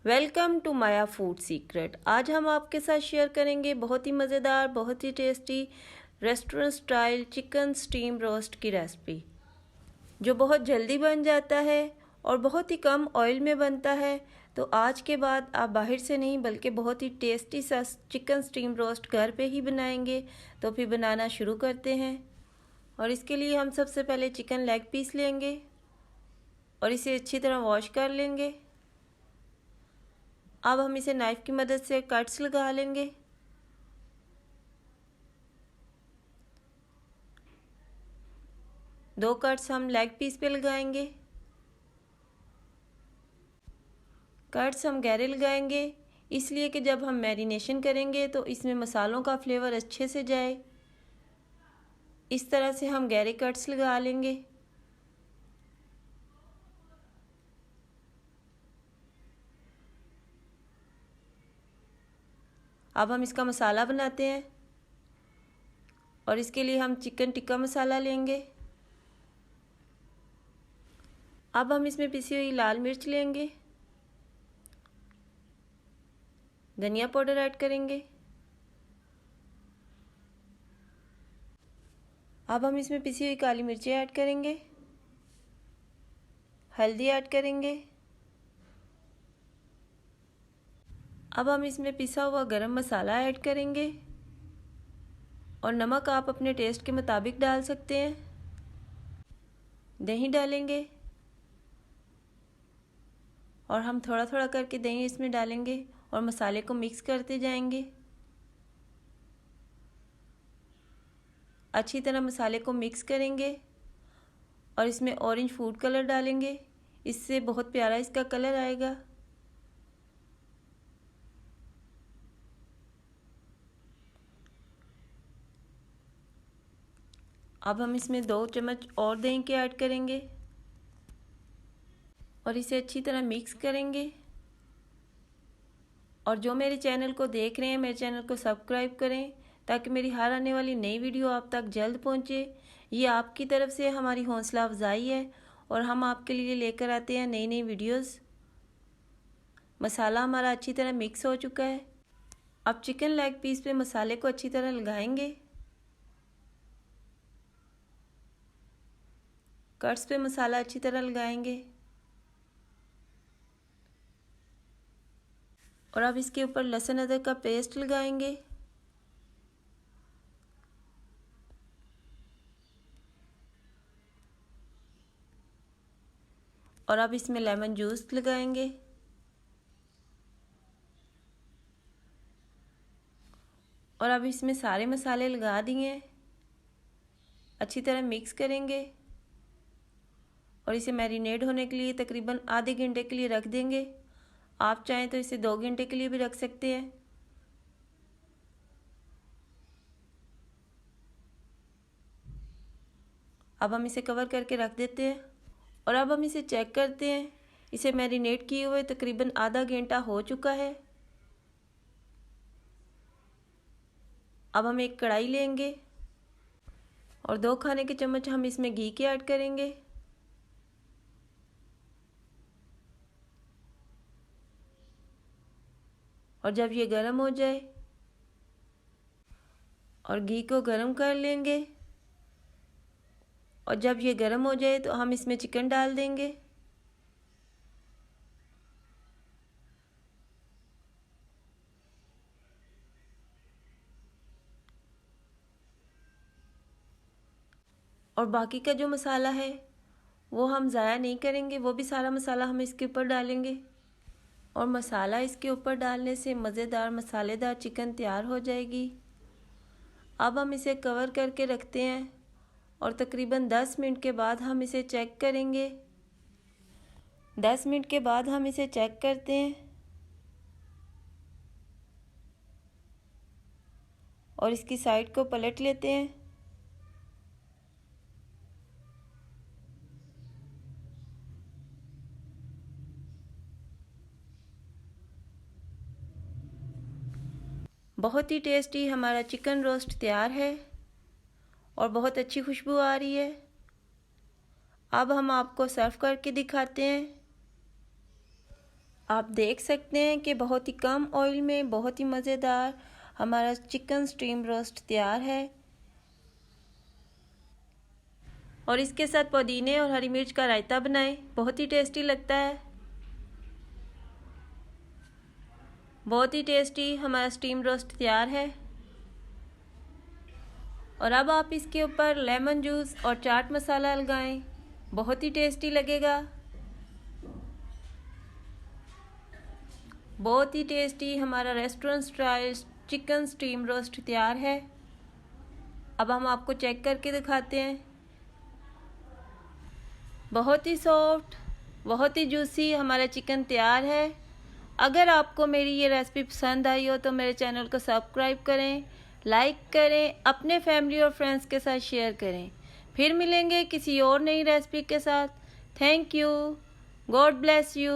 Welcome to Maya food secret. आज हम आपके साथ शेयर करेंगे बहुत ही मज़ेदार, बहुत ही tasty restaurant style chicken steam roast की रेसिपी, जो बहुत जल्दी बन जाता है और बहुत ही कम ऑयल में बनता है। तो आज के बाद आप बाहर से नहीं बल्कि बहुत ही टेस्टी सा चिकन स्टीम रोस्ट घर पे ही बनाएंगे। तो फिर बनाना शुरू करते हैं। और इसके लिए हम सबसे पहले चिकन लेग पीस लेंगे और इसे अच्छी तरह वॉश कर लेंगे। अब हम इसे नाइफ़ की मदद से कट्स लगा लेंगे। दो कट्स हम लेग पीस पे लगाएंगे। कट्स हम गहरे लगाएंगे इसलिए कि जब हम मैरिनेशन करेंगे तो इसमें मसालों का फ्लेवर अच्छे से जाए। इस तरह से हम गहरे कट्स लगा लेंगे। अब हम इसका मसाला बनाते हैं और इसके लिए हम चिकन टिक्का मसाला लेंगे। अब हम इसमें पिसी हुई लाल मिर्च लेंगे, धनिया पाउडर ऐड करेंगे। अब हम इसमें पिसी हुई काली मिर्चें ऐड करेंगे, हल्दी ऐड करेंगे। अब हम इसमें पिसा हुआ गरम मसाला ऐड करेंगे और नमक आप अपने टेस्ट के मुताबिक डाल सकते हैं। दही डालेंगे और हम थोड़ा थोड़ा करके दही इसमें डालेंगे और मसाले को मिक्स करते जाएंगे। अच्छी तरह मसाले को मिक्स करेंगे और इसमें ऑरेंज फूड कलर डालेंगे। इससे बहुत प्यारा इसका कलर आएगा। अब हम इसमें 2 चम्मच और दही के ऐड करेंगे और इसे अच्छी तरह मिक्स करेंगे। और जो मेरे चैनल को देख रहे हैं, मेरे चैनल को सब्सक्राइब करें ताकि मेरी हर आने वाली नई वीडियो आप तक जल्द पहुंचे। ये आपकी तरफ से हमारी हौसला अफजाई है और हम आपके लिए लेकर आते हैं नई नई वीडियोस। मसाला हमारा अच्छी तरह मिक्स हो चुका है। अब चिकन लेग पीस पे मसाले को अच्छी तरह लगाएंगे। कट्स पे मसाला अच्छी तरह लगाएंगे और अब इसके ऊपर लहसुन अदरक का पेस्ट लगाएंगे। और अब इसमें लेमन जूस लगाएंगे और अब इसमें सारे मसाले लगा दिए, अच्छी तरह मिक्स करेंगे और इसे मैरिनेट होने के लिए तकरीबन आधे घंटे के लिए रख देंगे। आप चाहें तो इसे 2 घंटे के लिए भी रख सकते हैं। अब हम इसे कवर करके रख देते हैं और अब हम इसे चेक करते हैं। इसे मैरिनेट किए हुए तकरीबन आधा घंटा हो चुका है। अब हम एक कढ़ाई लेंगे और 2 खाने के चम्मच हम इसमें घी के ऐड करेंगे। और जब ये गर्म हो जाए और घी को गर्म कर लेंगे और जब ये गर्म हो जाए तो हम इसमें चिकन डाल देंगे। और बाकी का जो मसाला है वो हम ज़ाया नहीं करेंगे, वो भी सारा मसाला हम इसके ऊपर डालेंगे। और मसाला इसके ऊपर डालने से मज़ेदार मसालेदार चिकन तैयार हो जाएगी। अब हम इसे कवर करके रखते हैं और तकरीबन 10 मिनट के बाद हम इसे चेक करेंगे। 10 मिनट के बाद हम इसे चेक करते हैं और इसकी साइड को पलट लेते हैं। बहुत ही टेस्टी हमारा चिकन रोस्ट तैयार है और बहुत अच्छी खुशबू आ रही है। अब हम आपको सर्व करके दिखाते हैं। आप देख सकते हैं कि बहुत ही कम ऑयल में बहुत ही मज़ेदार हमारा चिकन स्टीम रोस्ट तैयार है। और इसके साथ पुदीने और हरी मिर्च का रायता बनाएं, बहुत ही टेस्टी लगता है। बहुत ही टेस्टी हमारा स्टीम रोस्ट तैयार है। और अब आप इसके ऊपर लेमन जूस और चाट मसाला लगाएं, बहुत ही टेस्टी लगेगा। बहुत ही टेस्टी हमारा restaurant style chicken steam roast तैयार है। अब हम आपको चेक करके दिखाते हैं। बहुत ही सॉफ्ट, बहुत ही जूसी हमारा चिकन तैयार है। अगर आपको मेरी ये रेसिपी पसंद आई हो तो मेरे चैनल को सब्सक्राइब करें, लाइक करें, अपने फैमिली और फ्रेंड्स के साथ शेयर करें। फिर मिलेंगे किसी और नई रेसिपी के साथ। Thank you. God bless you.